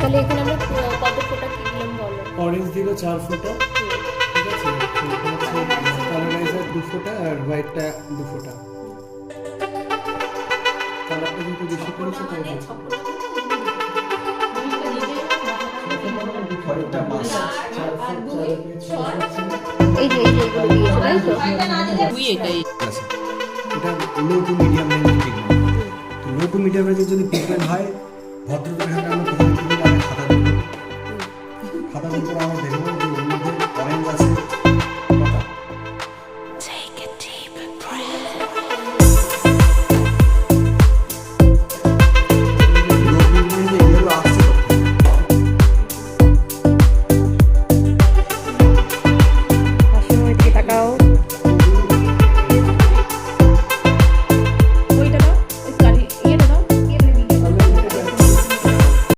তাহলে এখানে আমরা কত ফোঁটা কি দিলাম বলো? অরেঞ্জ দিল 4 ফোঁটা, ঠিক আছে, কালারাইজার 2 ফোঁটা আর হোয়াইটটা 2 ফোঁটা। কালারটা যেহেতু বেশি করেছে তাই এই যে এগুলো দিয়েছো তাই তো? এটাই এটা লো টু মিডিয়াম রেঞ্জের ট্রিটমেন্ট। তো লো টু মিডিয়াম রেঞ্জের যদি ট্রিটমেন্ট হয় ভদ্রলোকের হাতে আমরা প্রথমে কী করবো, আগে খাতা দিই, খাতা দিই করে আমরা দেখব